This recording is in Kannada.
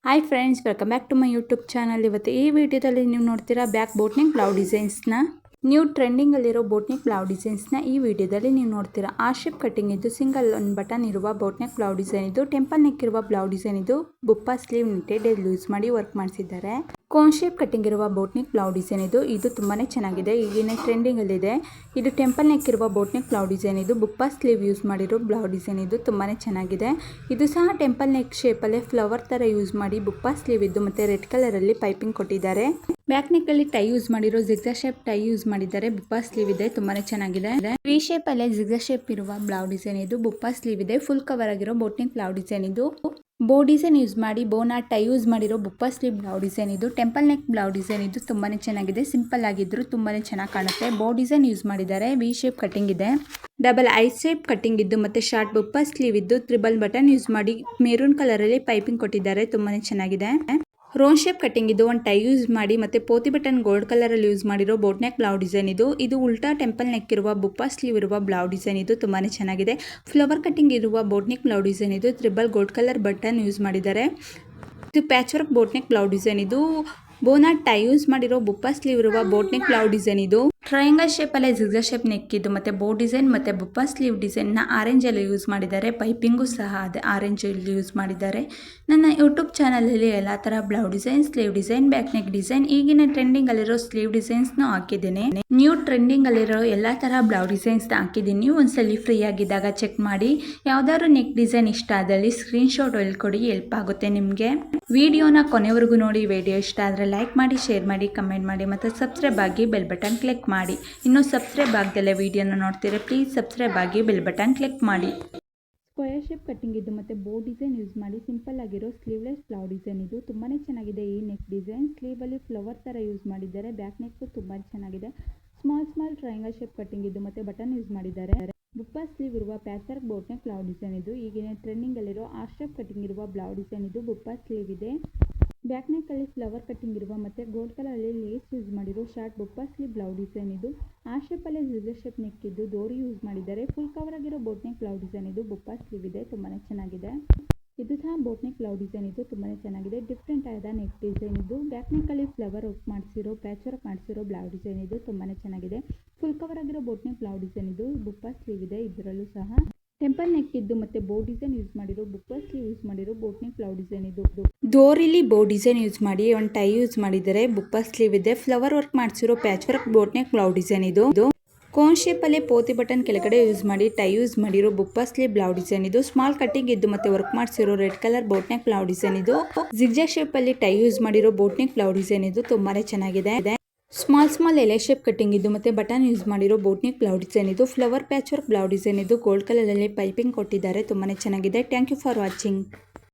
Hi friends, welcome back to my YouTube channel. ಇವತ್ತು ಈ ವಿಡಿಯೋದಲ್ಲಿ ನೀವು ನೋಡ್ತೀರಾ ಬ್ಯಾಕ್ ಬೋಟ್ನಿಕ್ ಬ್ಲೌಸ್ ಡಿಸೈನ್ಸ್ನ ನ್ಯೂ ಟ್ರೆಂಡಿಂಗಲ್ಲಿರೋ ಬೋಟ್ನಿಕ್ ಬ್ಲೌಸ್ ಡಿಸೈನ್ಸ್ನ ಈ ವಿಡಿಯೋದಲ್ಲಿ ನೀವು ನೋಡ್ತೀರಾ. ಆ ಶೇಪ್ ಕಟ್ಟಿಂಗ್ ಇದ್ದು ಸಿಂಗಲ್ ಒಂದು ಬಟನ್ ಇರುವ ಬೋಟ್ನಿಕ್ ಬ್ಲೌಸ್ ಡಿಸೈನ್ ಇದು. ಟೆಂಪಲ್ ನೆಕ್ ಇರುವ ಬ್ಲೌಸ್ ಡಿಸೈನ್ ಇದು. ಬುಪ್ಪ ಸ್ಲೀವ್ ನೆಟ್ಟೆಡ್ ಯೂಸ್ ಮಾಡಿ ವರ್ಕ್ ಮಾಡಿಸಿದ್ದಾರೆ. ಕೋನ್ ಶೇಪ್ ಕಟ್ಟಿಂಗ್ ಇರುವ ಬೋಟ್ನಿಕ್ ಬ್ಲೌಸ್ ಡಿಸೈನ್ ಇದು. ಇದು ತುಂಬಾನೇ ಚೆನ್ನಾಗಿದೆ, ಈಗಿನ ಟ್ರೆಂಡಿಂಗ್ ಅಲ್ಲಿ ಇದೆ. ಇದು ಟೆಂಪಲ್ ನೆಕ್ ಇರುವ ಬೋಟ್ನಿಕ್ ಬ್ಲೌಸ್ ಡಿಸೈನ್ ಇದು. ಬುಪ್ಪ ಸ್ಲೀವ್ ಯೂಸ್ ಮಾಡಿರೋ ಬ್ಲೌಸ್ ಡಿಸೈನ್ ಇದು. ತುಂಬಾನೇ ಚೆನ್ನಾಗಿದೆ. ಇದು ಸಹ ಟೆಂಪಲ್ ನೆಕ್ ಶೇಪ್ ಅಲ್ಲಿ ಫ್ಲವರ್ ತರ ಯೂಸ್ ಮಾಡಿ ಬುಪ್ಪ ಸ್ಲೀವ್ ಇದ್ದು ಮತ್ತೆ ರೆಡ್ ಕಲರ್ ಅಲ್ಲಿ ಪೈಪಿಂಗ್ ಕೊಟ್ಟಿದ್ದಾರೆ. ಬ್ಯಾಕ್ ನೆಕ್ ಅಲ್ಲಿ ಟೈ ಯೂಸ್ ಮಾಡಿರೋ ಜಿಗ್ಜಾಗ್ ಶೇಪ್ ಟೈ ಯೂಸ್ ಮಾಡಿದ್ದಾರೆ. ಬುಪ್ಪ ಸ್ಲೀವ್ ಇದೆ, ತುಂಬಾನೇ ಚೆನ್ನಾಗಿದೆ. ವಿ ಶೇಪ್ ಅಲ್ಲಿ ಜಿಗ್ಜಾಗ್ ಶೇಪ್ ಇರುವ ಬ್ಲೌಸ್ ಡಿಸೈನ್ ಇದು. ಬುಪ್ಪ ಸ್ಲೀವ್ ಇದೆ. ಫುಲ್ ಕವರ್ ಆಗಿರೋ ಬೋಟ್ನಿಕ್ ಬ್ಲೌಸ್ ಡಿಸೈನ್ ಇದು. ಬೋ ಡಿಸೈನ್ ಯೂಸ್ ಮಾಡಿ ಬೋನ ಟೈ ಯೂಸ್ ಮಾಡಿರೋ ಬುಪ್ಪ ಸ್ಲೀವ್ ಬ್ಲೌಸ್ ಡಿಸೈನ್ ಇದು. ಟೆಂಪಲ್ ನೆಕ್ ಬ್ಲೌಸ್ ಡಿಸೈನ್ ಇದು. ತುಂಬಾನೇ ಚೆನ್ನಾಗಿದೆ. ಸಿಂಪಲ್ ಆಗಿದ್ರು ತುಂಬಾನೇ ಚೆನ್ನಾಗಿ ಕಾಣುತ್ತೆ. ಬೋ ಡಿಸೈನ್ ಯೂಸ್ ಮಾಡಿದ್ದಾರೆ. ವಿ ಶೇಪ್ ಕಟ್ಟಿಂಗ್ ಇದೆ. ಡಬಲ್ ಐ ಶೇಪ್ ಕಟ್ಟಿಂಗ್ ಇದ್ದು ಮತ್ತೆ ಶಾರ್ಟ್ ಬುಪ್ಪ ಸ್ಲೀವ್ ಇದ್ದು ತ್ರಿಬಲ್ ಬಟನ್ ಯೂಸ್ ಮಾಡಿ ಮೆರೂನ್ ಕಲರ್ ಅಲ್ಲಿ ಪೈಪಿಂಗ್ ಕೊಟ್ಟಿದ್ದಾರೆ. ತುಂಬಾನೇ ಚೆನ್ನಾಗಿದೆ. ರೋನ್ ಶೇಪ್ ಕಟ್ಟಿಂಗ್ ಇದು. ಒಂದು ಟೈ ಯೂಸ್ ಮಾಡಿ ಮತ್ತೆ ಪೋತಿ ಬಟನ್ ಗೋಲ್ಡ್ ಕಲರ್ ಅಲ್ಲಿ ಯೂಸ್ ಮಾಡಿರೋ ಬೋಟ್ ನೆಕ್ ಬ್ಲೌಸ್ ಡಿಸೈನ್ ಇದು. ಇದು ಉಲ್ಟಾ ಟೆಂಪಲ್ ನೆಕ್ ಇರುವ ಬುಪ್ಪ ಸ್ಲೀವ್ ಇರುವ ಬ್ಲೌಸ್ ಡಿಸೈನ್ ಇದು. ತುಂಬಾನೇ ಚೆನ್ನಾಗಿದೆ. ಫ್ಲವರ್ ಕಟ್ಟಿಂಗ್ ಇರುವ ಬೋಟ್ ನೆಕ್ ಬ್ಲೌಸ್ ಡಿಸೈನ್ ಇದು. Triple gold colour button use ಮಾಡಿದ್ದಾರೆ. ಇದು patch work boat neck blouse design ಇದು. ಬೋನ ಟೈ ಯೂಸ್ ಮಾಡಿರೋ ಬುಪ್ಪ ಸ್ಲೀವ್ ಇರುವ ಬೋಟ್ ನೆಕ್ ಬ್ಲೌಸ್ ಡಿಸೈನ್ ಇದು. ಟ್ರಯಾಂಗಲ್ ಶೇಪ್ ಅಲ್ಲಿ ಜಿಗ್ಜಾಗ್ ಶೇಪ್ ನೆಕ್ ಇದು ಮತ್ತೆ ಬೋ ಡಿಸೈನ್ ಮತ್ತೆ ಬುಪ್ಪ ಸ್ಲೀವ್ ಡಿಸೈನ್ ನ ಆರೆಂಜ್ ಅಲ್ಲಿ ಯೂಸ್ ಮಾಡಿದ್ದಾರೆ. ಪೈಪಿಂಗು ಸಹ ಅದೇ ಆರೆಂಜ್ ಅಲ್ಲಿ ಯೂಸ್ ಮಾಡಿದ್ದಾರೆ. ನನ್ನ ಯೂಟ್ಯೂಬ್ ಚಾನಲ್ ಅಲ್ಲಿ ಎಲ್ಲಾ ತರ blouse design, sleeve design, back neck design, ಈಗಿನ ಟ್ರೆಂಡಿಂಗ್ ಅಲ್ಲಿರೋ ಸ್ಲೀವ್ ಡಿಸೈನ್ಸ್ ನ ಹಾಕಿದ್ದೇನೆ. ನ್ಯೂ ಟ್ರೆಂಡಿಂಗ್ ಅಲ್ಲಿರೋ ಎಲ್ಲಾ ತರ ಬ್ಲೌಸ್ ಡಿಸೈನ್ಸ್ ನ ಹಾಕಿದ್ದೀನಿ. ಒಂದ್ಸಲಿ ಫ್ರೀ ಆಗಿದ್ದಾಗ ಚೆಕ್ ಮಾಡಿ. ಯಾವ್ದಾದ್ರು ನೆಕ್ ಡಿಸೈನ್ ಇಷ್ಟ ಆದಲ್ಲಿ ಸ್ಕ್ರೀನ್ ಶಾಟ್ ಕೊಡಿ, ಹೆಲ್ಪ್ ಆಗುತ್ತೆ ನಿಮ್ಗೆ. ವಿಡಿಯೋನ ಕೊನೆವರೆಗೂ ನೋಡಿ. ವಿಡಿಯೋ ಇಷ್ಟ ಆದ್ರೆ ಲೈಕ್ ಮಾಡಿ, ಶೇರ್ ಮಾಡಿ, ಕಮೆಂಟ್ ಮಾಡಿ ಮತ್ತೆ ಸಬ್ಸ್ಕ್ರೈಬ್ ಆಗಿ ಬೆಲ್ ಬಟನ್ ಕ್ಲಿಕ್ ಮಾಡಿ. ಇನ್ನೂ ಸಬ್ಸ್ಕ್ರೈಬ್ ಆಗದಲ್ಲೇ ವಿಡಿಯೋನ ನೋಡ್ತೀರಾ, ಪ್ಲೀಸ್ ಸಬ್ಸ್ಕ್ರೈಬ್ ಆಗಿ ಬೆಲ್ ಬಟನ್ ಕ್ಲಿಕ್ ಮಾಡಿ. ಸ್ಕ್ವೇರ್ ಶೇಪ್ ಕಟ್ಟಿಂಗ್ ಇದು ಮತ್ತೆ ಬೋ ಡಿಸೈನ್ ಯೂಸ್ ಮಾಡಿ ಸಿಂಪಲ್ ಆಗಿರೋ ಸ್ಲೀವ್ಲೆಸ್ ಬ್ಲೌಸ್ ಡಿಸೈನ್ ಇದು. ತುಂಬಾನೇ ಚೆನ್ನಾಗಿದೆ ಈ ನೆಕ್ ಡಿಸೈನ್. ಸ್ಲೀವ್ ಅಲ್ಲಿ ಫ್ಲವರ್ ತರ ಯೂಸ್ ಮಾಡಿದ್ದಾರೆ. ಬ್ಯಾಕ್ ನೆಕ್ ತುಂಬಾ ಚೆನ್ನಾಗಿದೆ. ಸ್ಮಾಲ್ ಟ್ರಯಾಂಗಲ್ ಶೇಪ್ ಕಟ್ಟಿಂಗ್ ಇದು ಮತ್ತೆ ಬಟನ್ ಯೂಸ್ ಮಾಡಿದ್ದಾರೆ. ಬುಪ್ಪ ಸ್ಲೀವ್ ಇರುವ patch work boat neck blouse design ಇದು. ಈಗಿನ ಟ್ರೆಂಡಿಂಗ್ ಅಲ್ಲಿರೋ ಆರ್ ಶೇಪ್ ಕಟ್ಟಿಂಗ್ ಇರುವ ಬ್ಲೌಸ್ ಡಿಸೈನ್ ಇದು. ಬುಪ್ಪ ಸ್ಲೀವ್ ಇದೆ. ಬ್ಯಾಕ್ ನೆಕ್ ಅಲ್ಲಿ ಫ್ಲವರ್ ಕಟ್ಟಿಂಗ್ ಇರುವ ಮತ್ತೆ ಗೋಲ್ಡ್ ಕಲರ್ ಅಲ್ಲಿ ಲೇಸ್ ಯೂಸ್ ಮಾಡಿರೋ short puff sleeve blouse design ಇದು. ಆ ಶೇಪ್ ಅಲ್ಲಿ ಜಿಗ್ಜಾಗ್ ಶೇಪ್ ನೆಕ್ ಇದ್ದು ಡೋರಿ ಯೂಸ್ ಮಾಡಿದ್ದಾರೆ. ಫುಲ್ ಕವರ್ ಆಗಿರೋ ಬೋಟ್ ನೆಕ್ ಬ್ಲೌಸ್ ಡಿಸೈನ್ ಇದು. ಬುಪ್ಪ ಸ್ಲೀವ್ ಇದೆ. ತುಂಬಾನೇ ಚೆನ್ನಾಗಿದೆ. ಇದು ಸಹ ಬೋಟ್ ನೆಕ್ ಬ್ಲೌಸ್ ಡಿಸೈನ್ ಇದು. ತುಂಬಾನೇ ಚೆನ್ನಾಗಿದೆ. ಡಿಫ್ರೆಂಟ್ ಆದ ನೆಕ್ ಡಿಸೈನ್ ಇದು. ಬ್ಯಾಕ್ ನೆಕ್ ಅಲ್ಲಿ ಫ್ಲವರ್ ವರ್ಕ್ ಮಾಡಿಸಿರೋ ಪ್ಯಾಚ್ ವರ್ಕ್ ಮಾಡಿಸಿರೋ ಬ್ಲೌಸ್ ಡಿಸೈನ್ ಇದು. ತುಂಬಾನೇ ಚೆನ್ನಾಗಿದೆ. ಫುಲ್ ಕವರ್ ಆಗಿರೋ ಬೋಟ್ ನೆಕ್ ಬ್ಲೌಸ್ ಡಿಸೈನ್ ಇದು. ಬುಪ್ಪ ಸ್ಲೀವ್ ಇದೆ. ಇದರಲ್ಲೂ ಸಹ ಟೆಂಪಲ್ ನೆಕ್ ಇದ್ದು ಮತ್ತೆ ಬೋ ಡಿಸೈನ್ ಯೂಸ್ ಮಾಡಿರೋ ಬುಪ್ಪ ಸ್ಲೀವ್ ಯೂಸ್ ಮಾಡಿರೋ ಬೋಟ್ ನೆಕ್ ಬ್ಲೌಸ್ ಡಿಸೈನ್ ಇದು. ಡೋರಿಲಿ ಬೋ ಡಿಸೈನ್ ಯೂಸ್ ಮಾಡಿ ಒಂದು ಟೈ ಯೂಸ್ ಮಾಡಿದರೆ. ಬುಪ್ಪ ಸ್ಲೀವ್ ಇದೆ. ಫ್ಲವರ್ ವರ್ಕ್ ಮಾಡಿಸಿರೋ patch work boat neck blouse design ಇದು. ಕೋನ್ ಶೇಪ್ ಅಲ್ಲಿ ಪೋತಿ ಬಟನ್ ಕೆಳಗಡೆ ಯೂಸ್ ಮಾಡಿ ಟೈ ಯೂಸ್ ಮಾಡಿರೋ ಬುಪ್ಪ ಸ್ಲೀವ್ ಬ್ಲೌಸ್ ಡಿಸೈನ್ ಇದು. ಸ್ಮಾಲ್ ಕಟ್ಟಿಂಗ್ ಇದ್ದು ಮತ್ತೆ ವರ್ಕ್ ಮಾಡಿಸಿರೋ red colour boat neck blouse design ಇದು. ಜಿಗ್ಜಾಗ್ ಶೇಪ್ ಅಲ್ಲಿ ಟೈ ಯೂಸ್ ಮಾಡಿರೋ ಬೋಟ್ ನೆಕ್ ಬ್ಲೌಸ್ ಡಿಸೈನ್ ಇದು. ತುಂಬಾನೇ ಚೆನ್ನಾಗಿದೆ. ಸ್ಮಾಲ್ ಎಲೆ ಶೇಪ್ ಕಟ್ಟಿಂಗ್ ಇದು ಮತ್ತೆ ಬಟನ್ ಯೂಸ್ ಮಾಡಿರೋ ಬೋಟ್ ನೆಕ್ ಬ್ಲೌಸ್ ಡಿಸೈನ್ ಇದು. Flower patch work blouse design ಇದು. ಗೋಲ್ಡ್ ಕಲರ್ ಅಲ್ಲಿ ಪೈಪಿಂಗ್ ಕೊಟ್ಟಿದ್ದಾರೆ. ತುಂಬಾನೇ ಚೆನ್ನಾಗಿದೆ. Thank you for watching.